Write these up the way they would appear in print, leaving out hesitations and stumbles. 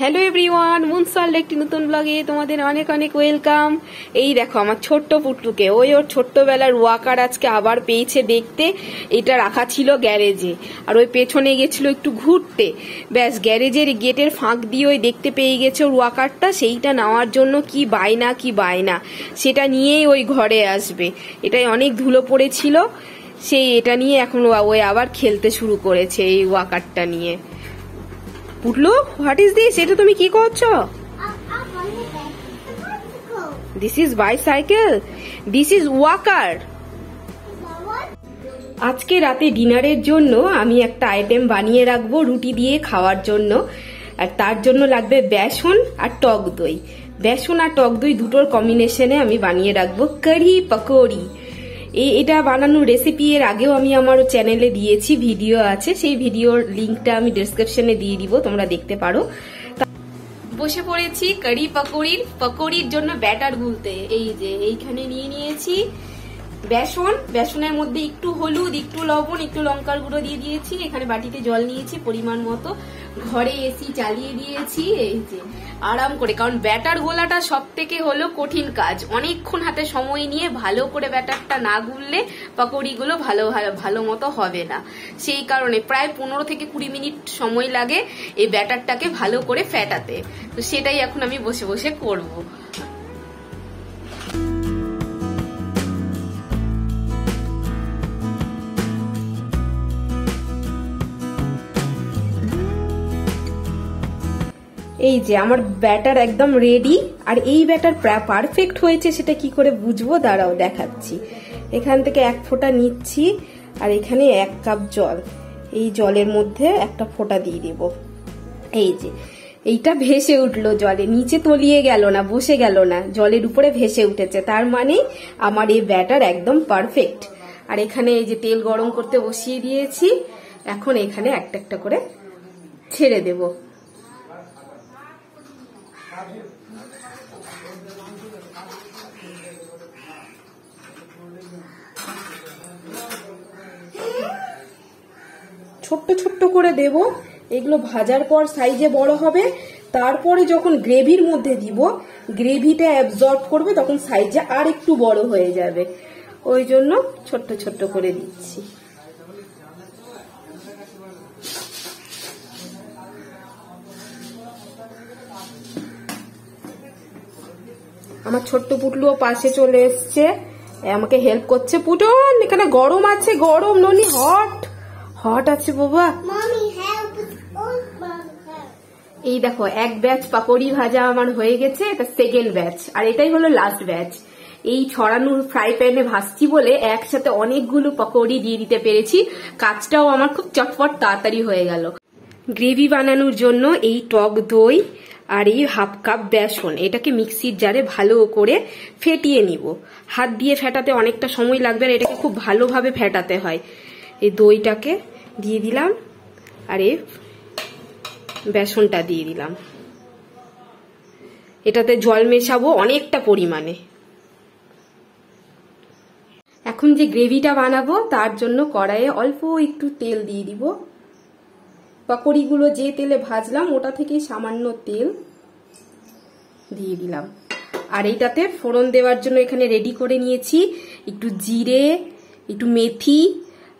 Hello everyone, মুনসাল একটি নতুন ব্লগে তোমাদের অনেক অনেক ওয়েলকাম। এই দেখো আমার ছোট্ট পুট্টুকে, ওর ছোট্টবেলার ওয়াকার আজকে আবার পেয়েছে দেখতে। এটা রাখা ছিল গ্যারেজে, আর ওই পেছনে গেছিল একটু ঘুরতে, ব্যাস গ্যারেজের গেটের ফাঁক দিয়ে ওই দেখতে পেয়ে গেছে ওর ওয়াকারটা। সেইটা নেওয়ার জন্য কি বায়না সেটা নিয়েই ওই ঘরে আসবে। এটাই অনেক ধুলো পড়েছিল, সেই এটা নিয়ে এখন ওই আবার খেলতে শুরু করেছে এই ওয়াকারটা নিয়ে। Putlu, what is this? এটা তুমি কি করছো? This is bicycle, this is walker. আজকে রাতে ডিনারের জন্য আমি একটা আইটেম বানিয়ে রাখবো রুটি দিয়ে খাওয়ার জন্য, আর তার জন্য লাগবে বেসন আর টক দই। বেসন আর টক দই দুটোর কম্বিনেশনে আমি বানিয়ে রাখবো কারি পকোড়ি। এটা বানানোর রেসিপি এর আগেও আমি আমার চ্যানেলে দিয়েছি, ভিডিও আছে, সেই ভিডিওর লিঙ্কটা আমি ডেসক্রিপশনে দিয়ে দিব, তোমরা দেখতে পারো। বসে পড়েছি কারি পকোড়ির জন্য ব্যাটার গুলতে। এই যে এইখানে নিয়ে নিয়েছি বেসনের মধ্যে একটু হলুদ, একটু লবণ, একটু লঙ্কার গুঁড়ো দিয়ে দিয়েছি। এখানে বাটিতে জল নিয়েছি পরিমাণ মতো, ঘরে এসি চালিয়ে দিয়েছি এই যে আরাম করে, কারণ ব্যাটার গোলাটা সব থেকে হলো কঠিন কাজ। অনেকক্ষণ হাতে সময় নিয়ে ভালো করে ব্যাটারটা না গুললে পকোড়িগুলো ভালো মতো হবে না। সেই কারণে প্রায় 15 থেকে 20 মিনিট সময় লাগে এই ব্যাটারটাকে ভালো করে ফেটাতে। তো সেটাই এখন আমি বসে বসে করবো। এই যে আমার ব্যাটার একদম রেডি। আর এই ব্যাটার পারফেক্ট হয়েছে সেটা কি করে বুঝবো, দাঁড়াও দেখাচ্ছি। এখান থেকে এক ফোঁটা নিচ্ছি, আর এখানে 1 কাপ জল, এই জলের মধ্যে একটা ফোঁটা দিয়ে দেব। এই যে এইটা ভেসে উঠলো জলে, নিচে তলিয়ে গেল না, বসে গেল না, জলের উপরে ভেসে উঠেছে, তার মানে আমার এই ব্যাটার একদম পারফেক্ট। আর এখানে এই যে তেল গরম করতে বসিয়ে দিয়েছি, এখন এখানে একটা একটা করে ছেড়ে দেব। ছোট্ট ছোট্ট করে দেব, এগুলো ভাজার পর সাইজে বড় হবে। তারপরে যখন গ্রেভির মধ্যে দিব, গ্রেভিটা অ্যাবজর্ব করবে, তখন সাইজে আর একটু বড় হয়ে যাবে, ওই জন্য ছোট্ট ছোট্ট করে দিচ্ছি। আমার ছোট্ট পুটলুও পাশে চলে এসছে, আমাকে হেল্প করছে। পুটন, এখানে গরম আছে, গরম ননি হট আছে বাবা। এই দেখো এক ব্যাচ পাকোড়ি ভাজা আমার হয়ে গেছে, এটা সেকেন্ড ব্যাচ, আর এটাই হলো লাস্ট ব্যাচ। এই ছড়ানোর ফ্রাই প্যানে ভাজছি বলে একসাথে অনেকগুলো পাকোড়ি দিয়ে দিতে পেরেছি, কাজটাও আমার খুব চটপট তাড়াতাড়ি হয়ে গেল। গ্রেভি বানানোর জন্য এই টক দই আর এই 1/2 কাপ বেসন, এটাকে মিক্সির জারে ভালো করে ফেটিয়ে নিব। হাত দিয়ে ফেটাতে অনেকটা সময় লাগবে, আর এটাকে খুব ভালোভাবে ফেটাতে হয়। এই দইটাকে দিয়ে দিলাম, আর এই বেসনটা দিয়ে দিলাম। এটাতে জল মেশাবো অনেকটা পরিমাণে। এখন যে গ্রেভিটা বানাবো তার জন্য কড়াইয়ে অল্প একটু তেল দিয়ে দিব। পকোড়িগুলো যে তেলে ভাজলাম ওটা থেকে সামান্য তেল দিয়ে দিলাম। আর এইটাতে ফোড়ন দেওয়ার জন্য এখানে রেডি করে নিয়েছি একটু জিরে, একটু মেথি,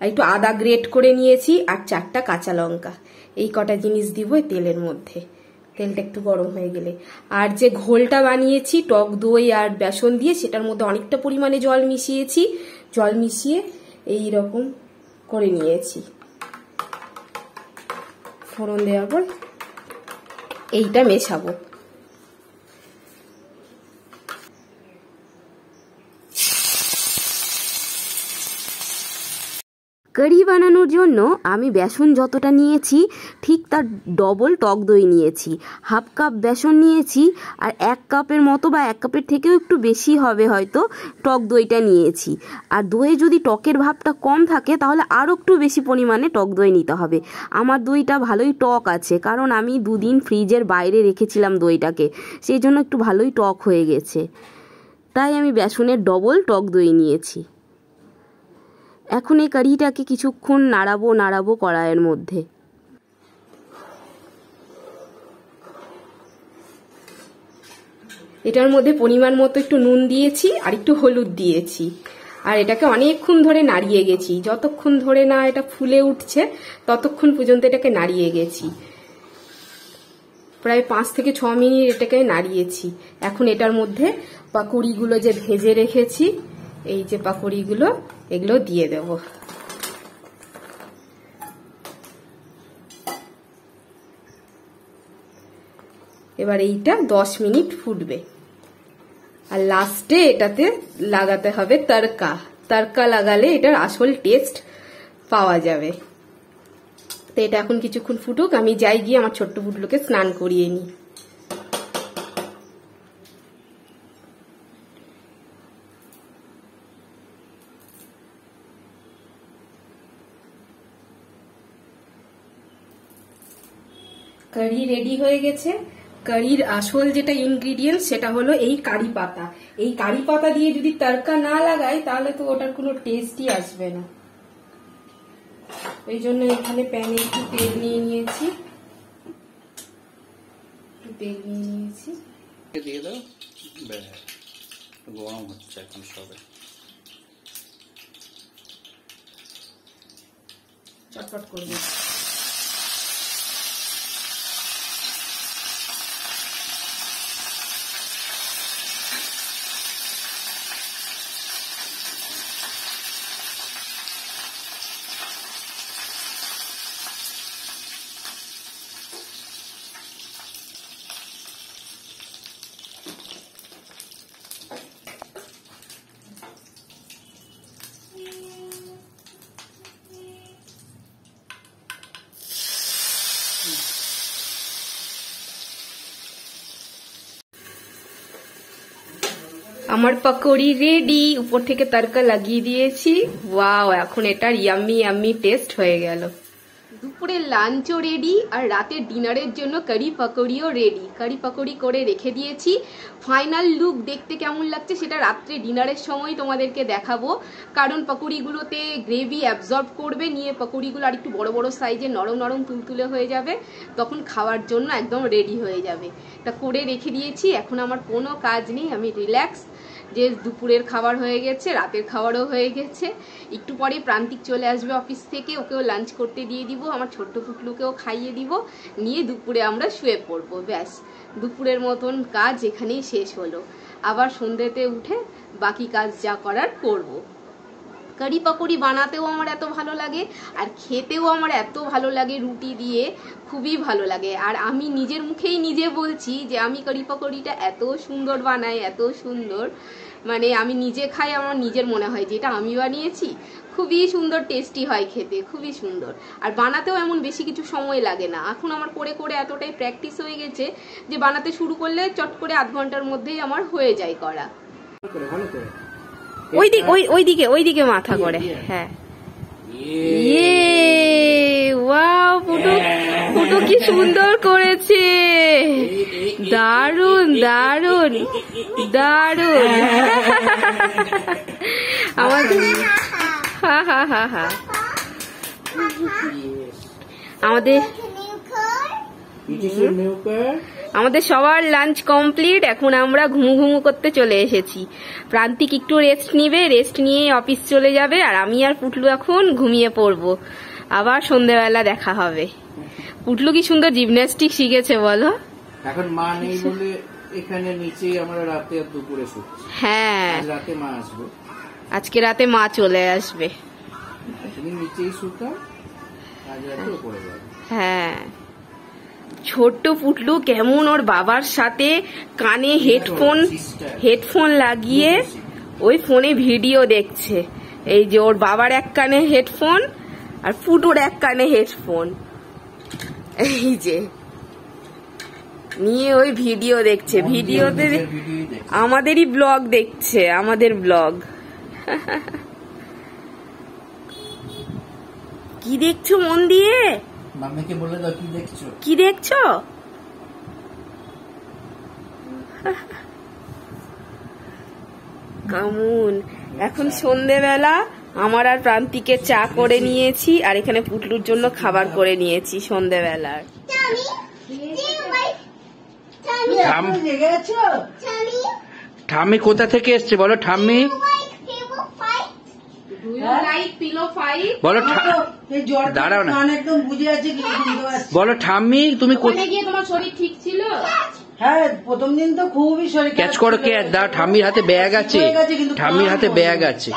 আর একটু আদা গ্রেট করে নিয়েছি, আর 4টা কাঁচা লঙ্কা। এই কটা জিনিস দিব এই তেলের মধ্যে। তেলটা একটু গরম হয়ে গেলে, আর যে ঘোলটা বানিয়েছি টক দই আর বেসন দিয়ে, সেটার মধ্যে অনেকটা পরিমাণে জল মিশিয়েছি। জল মিশিয়ে এই রকম করে নিয়েছি। ফোড়ন দেওয়ার পর এইটা মেশাবো। কারি বানানোর জন্য আমি বেসন যতটা নিয়েছি ঠিক তার ডবল টক দই নিয়েছি। 1/2 কাপ বেসন নিয়েছি, আর 1 কাপের মতো বা 1 কাপের থেকেও একটু বেশি হবে হয়তো টক দইটা নিয়েছি। আর দইয়ে যদি টকের ভাবটা কম থাকে তাহলে আরও একটু বেশি পরিমাণে টক দই নিতে হবে। আমার দইটা ভালোই টক আছে, কারণ আমি 2 দিন ফ্রিজের বাইরে রেখেছিলাম দইটাকে, সেই জন্য একটু ভালোই টক হয়ে গেছে, তাই আমি বেসনের ডবল টক দই নিয়েছি। এখন এই কারিটাকে কিছুক্ষণ নাড়াবো কড়াইয়ের মধ্যে। এটার মধ্যে পরিমাণ মতো একটু নুন দিয়েছি আর একটু হলুদ দিয়েছি, আর এটাকে অনেকক্ষণ ধরে নাড়িয়ে গেছি। যতক্ষণ ধরে না এটা ফুলে উঠছে ততক্ষণ পর্যন্ত এটাকে নাড়িয়ে গেছি, প্রায় 5 থেকে 6 মিনিট এটাকে নাড়িয়েছি। এখন এটার মধ্যে পাকোড়িগুলো যে ভেজে রেখেছি, এই যে পাকোড়িগুলো, এগুলো দিয়ে দেব। এবার এইটা 10 মিনিট ফুটবে, আর লাস্টে এটাতে লাগাতে হবে তড়কা। তড়কা লাগালে এটার আসল টেস্ট পাওয়া যাবে। তো এটা এখন কিছুক্ষণ ফুটুক, আমি যাই গিয়ে আমার ছোট্ট পুটলুকে স্নান করিয়ে নিই। কারি রেডি হয়ে গেছে। কারির আসল যেটা ইনগ্রিডিয়েন্ট সেটা হলো এই কারি পাতা। এই কারি পাতা দিয়ে যদি তড়কা না লাগাই তাহলে তো ওটার কোনো টেস্টই আসবে না। এই জন্য এখানে প্যানে একটু তেল নিয়ে নিয়েছি, দিয়ে দাও, গরম হচ্ছে এখন সবে। চটপট করবে। আমার পাকোড়ি রেডি, উপর থেকে তড়কা লাগিয়ে দিয়েছি। ওয়াও, এখন এটার ইয়াম্মি ইয়াম্মি টেস্ট হয়ে গেল। দুপুরের লাঞ্চও রেডি আর রাতের ডিনারের জন্য কারি পাকোড়িও রেডি। কারি পাকোড়ি করে রেখে দিয়েছি। ফাইনাল লুক দেখতে কেমন লাগছে সেটা রাত্রে ডিনারের সময় তোমাদেরকে দেখাবো, কারণ পাকোড়িগুলোতে গ্রেভি অ্যাবজর্ব করবে, নিয়ে পাকোড়িগুলো আর একটু বড় বড় সাইজে নরম নরম তুলতুলে হয়ে যাবে, তখন খাওয়ার জন্য একদম রেডি হয়ে যাবে। তা করে রেখে দিয়েছি। এখন আমার কোনো কাজ নেই, আমি রিল্যাক্স, যে দুপুরের খাবার হয়ে গেছে, রাতের খাবারও হয়ে গেছে। একটু পরে প্রান্তিক চলে আসবে অফিস থেকে, ওকেও লাঞ্চ করতে দিয়ে দিব, আমার ছোট্ট পুটলুকেও খাইয়ে দিব, নিয়ে দুপুরে আমরা শুয়ে পড়বো। ব্যাস, দুপুরের মতন কাজ এখানেই শেষ হলো। আবার সন্ধ্যেতে উঠে বাকি কাজ যা করার করব। কারি পাকোড়ি বানাতেও আমার এত ভালো লাগে আর খেতেও আমার এত ভালো লাগে, রুটি দিয়ে খুবই ভালো লাগে। আর আমি নিজের মুখেই নিজে বলছি যে আমি কারি পাকোড়িটা এত সুন্দর বানাই, এত সুন্দর, মানে আমি নিজে খাই, আমার নিজের মনে হয় যেটা আমি বানিয়েছি খুবই সুন্দর, টেস্টি হয় খেতে, খুবই সুন্দর। আর বানাতেও এমন বেশি কিছু সময় লাগে না। এখন আমার করে করে এতটাই প্র্যাকটিস হয়ে গেছে যে বানাতে শুরু করলে চট করে আধ ঘন্টার মধ্যেই আমার হয়ে যায় করা। ওইদিকে মাথা করে, হ্যাঁ। ইয়ে, ওয়াও, পুটু কি সুন্দর করেছে, দারুন দারুন দারুন। আমাদের আমাদের সবার লাঞ্চ কমপ্লিট। এখন আমরা ঘুমু করতে চলে এসেছি। প্রান্তিক একটু রেস্ট নিবে, রেস্ট নিয়ে অফিস চলে যাবে, আর আমি আর পুটলু এখন ঘুমিয়ে পড়বো। আবার সন্ধ্যেবেলা দেখা হবে। পুটলু কি সুন্দর জিমন্যাস্টিক শিখেছে বলো। এখন মা নেই বলে এখানে নিচেই আমরা রাতে আর দুপুরে শুচ্ছি। হ্যাঁ, রাতে মা আসবে, আজকে রাতে মা চলে আসবে। তুমি নিচেই শুতা, আজ রাতে উপরে যাবে। হ্যাঁ, ছোট্ট পুটলু কেমন ওর বাবার সাথে কানে হেডফোন লাগিয়ে ওই ফোনে ভিডিও দেখছে। এই যে ওর বাবার এক কানে হেডফোন আর পুটুর এক কানে হেডফোন, এই যে নিয়ে ওই ভিডিও দেখছে। ভিডিওতে আমাদেরই ব্লগ দেখছে, আমাদের ব্লগ। কি দেখছো মন দিয়ে? মাম্মিকে বলে দাও কি দেখছো। কি দেখছো? কেমন এখন সন্ধ্যেবেলা আমার আর প্রান্তিকে চা করে নিয়েছি, আর এখানে পুটলুর জন্য খাবার করে নিয়েছি সন্ধ্যেবেলার। ঠাম্মি কোথা থেকে এসছে বলো? ঠাম্মি বলো, দাঁড়াও না, বলো ঠাম্মি তুমি তোমার শরীর ঠিক ছিল? হ্যাঁ, প্রথম দিন তো খুবই শরীর ক্যাচ করো, ক্যাচ দাও। ঠাম্মির হাতে ব্যাগ আছে, ঠাম্মির হাতে ব্যাগ আছে।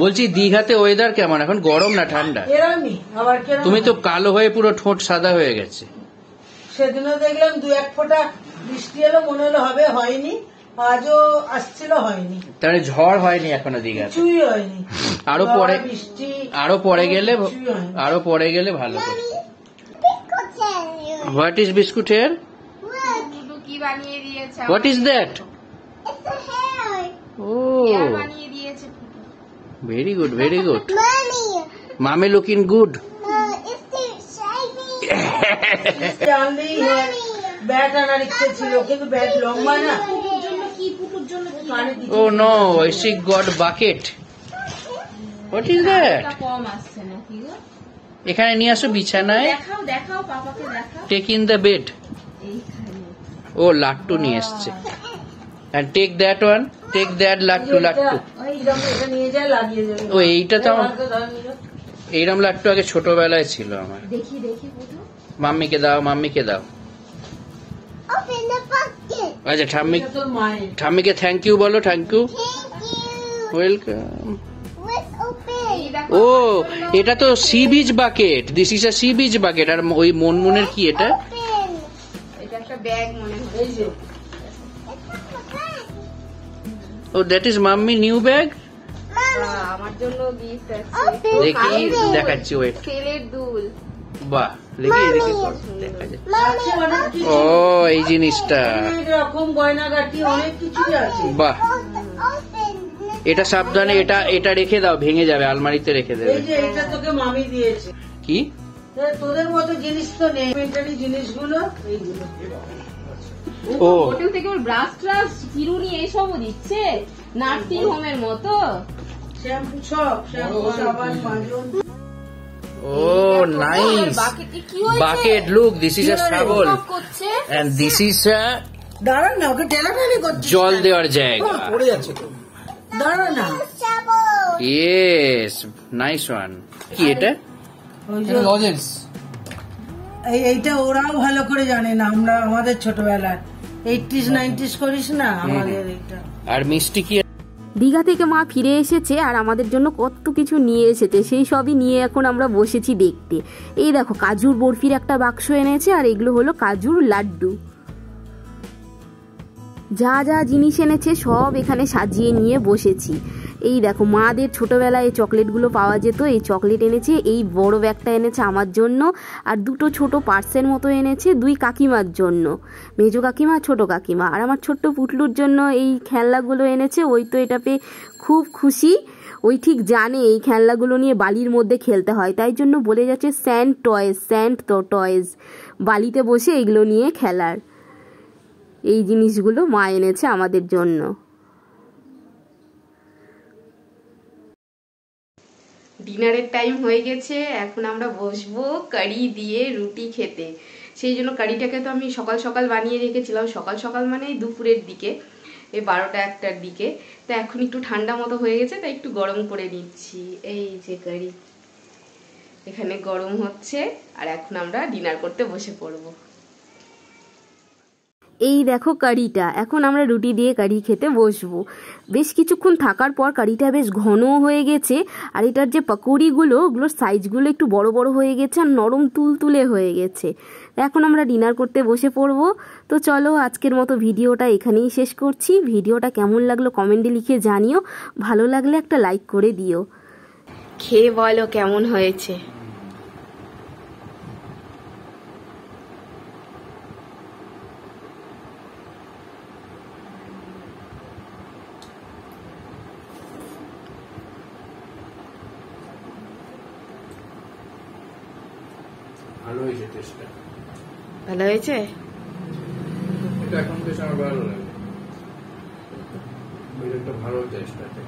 বলছি দীঘাতে ওয়েদার কেমন এখন? গরম না ঠান্ডা? এরমই আবার তুমি তো কালো হয়ে পুরো ঠোঁট সাদা হয়ে গেছে। সেদিনও দেখলাম 2-1 ফোঁটা বৃষ্টি এলো, মনে হলো হবে, হয়নি। আজও আসছিল, হয়নি। তাহলে ঝড় হয়নি এখনো দীঘাতে? কিছুই হয়নি। আরো পরে, বৃষ্টি আরো পরে গেলে, আরো পরে গেলে ভালো করে। What is biscuit here? কি বানিয়ে দিয়েছে? What is that? ও বানিয়ে দিয়েছে। Very good, very good. মামি লুকিং গুড। ব্যাট আনার ইচ্ছে ছিল, কিন্তু ব্যাট লম্বা না। Oh no, she got bucket. What is that? কম আসছে নাকি গো? এখানে নিয়ে আসো বিছানায়। দেখাও দেখাও, পাপাকে দেখাও। Take in the bed. এইখানে ও লাট্টু নিয়ে এসছে। And take that one, take that লাট্টু, লাট্টু। এটা নিয়ে যায়, লাগিয়ে যাবে। ও এইটা তো আমার, এইরকম লাট্টু আগে ছোটবেলায় ছিল আমার। দেখি দেখি পুটু। মাম্মিকে দাও, মাম্মিকে দাও। আচ্ছা ঠাম্মি, তোর মায়ের। ঠাম্মিকে থ্যাংক ইউ বলো, থ্যাংক ইউ, ওয়েলকাম। ও এটা তো sea beach bucket, this is a sea beach bucket. আর ওই মনমুনের কি এটা? এটা একটা ব্যাগ মনে হয়। এই যে ও that is mummy new bag. আমার জন্য গিফট আছে। দেখি দেখাচ্ছি, ওয়েট। ছেলের দুল। বাহ, দেখি দেখি দেখা যায়। ও এই জিনিসটা, এরকম গয়নাগাটি অনেক কিছুই আছে। বাহ। এটা সাবধানে, এটা এটা রেখে দাও, ভেঙে যাবে, আলমারিতে রেখে দেবে। এই যে এটা তোকে মামি দিয়েছে। কি তোদের মতো জিনিস তো নেই, মেন্টালি জিনিসগুলো এইগুলো। ও হোটেল থেকে ওর ব্রাশ ট্রাশ, চিরুনি এইসবও দিচ্ছে, নার্সিং হোমের মতো। শ্যাম্পু, সব শ্যাম্পু, সাবান, মাজন। ও nice bucket. Look, this is a শাবল এন্ড দিস ইজ আ, দাঁড়া না, ওকে টেলাটালি করছিস। জল দেওয়ার জায়গা। পড়ে যাচ্ছে তো, দাঁড়া না। Yes, nice one. কি এটা? এইটা ওরাও ভালো করে জানে না, আমরা আমাদের ছোটবেলায় 80s 90s করিস না, আমাদের এটা। আর মিষ্টি কি? দীঘা থেকে মা ফিরে এসেছে আর আমাদের জন্য কত কিছু নিয়ে এসেছে, সেই সবই নিয়ে এখন আমরা বসেছি দেখতে। এই দেখো, কাজুর বরফির একটা বাক্স এনেছে, আর এগুলো হলো কাজুর লাড্ডু। যা যা জিনিস এনেছে সব এখানে সাজিয়ে নিয়ে বসেছি। এই দেখো, মাদের ছোটবেলায় এই চকলেটগুলো পাওয়া যেত, এই চকলেট এনেছে। এই বড় ব্যাগটা এনেছে আমার জন্য, আর দুটো ছোট পার্সের মতো এনেছে 2 কাকিমার জন্য, মেজো কাকিমা, ছোট কাকিমা। আর আমার ছোট্ট পুটলুর জন্য এই খেলনাগুলো এনেছে। ওই তো এটা পেয়ে খুব খুশি, ওই ঠিক জানে এই খেলনাগুলো নিয়ে বালির মধ্যে খেলতে হয়, তাই জন্য বলে যাচ্ছে স্যান্ড টয়েস, স্যান্ড টয়েস, বালিতে বসে এগুলো নিয়ে খেলার। এই জিনিসগুলো মা এনেছে আমাদের জন্য। ডিনারের টাইম হয়ে গেছে, এখন আমরা বসবো কারি দিয়ে রুটি খেতে। সেই জন্য কারিটাকে তো আমি সকাল সকাল বানিয়ে রেখেছিলাম, সকাল সকাল মানে দুপুরের দিকে, এই 12টা-1টার দিকে। তো এখন একটু ঠান্ডা মতো হয়ে গেছে, তাই একটু গরম করে নিচ্ছি। এই যে কারি এখানে গরম হচ্ছে, আর এখন আমরা ডিনার করতে বসে পড়বো। এই দেখো কারিটা, এখন আমরা রুটি দিয়ে কারি খেতে বসবো। বেশ কিছুক্ষণ থাকার পর কারিটা বেশ ঘনও হয়ে গেছে, আর এটার যে পাকোড়িগুলো, ওগুলোর সাইজগুলো একটু বড় বড় হয়ে গেছে আর নরম তুলতুলে হয়ে গেছে। এখন আমরা ডিনার করতে বসে পড়বো। তো চলো, আজকের মতো ভিডিওটা এখানেই শেষ করছি। ভিডিওটা কেমন লাগলো কমেন্টে লিখে জানিও, ভালো লাগলে একটা লাইক করে দিও। খেয়ে বলো কেমন হয়েছে। ভালো হয়েছে টেস্টটা। ভালো হয়েছে? এটা এখন বেশ আমার ভালো লাগে, এটা একটা ভালো টেস্ট আছে।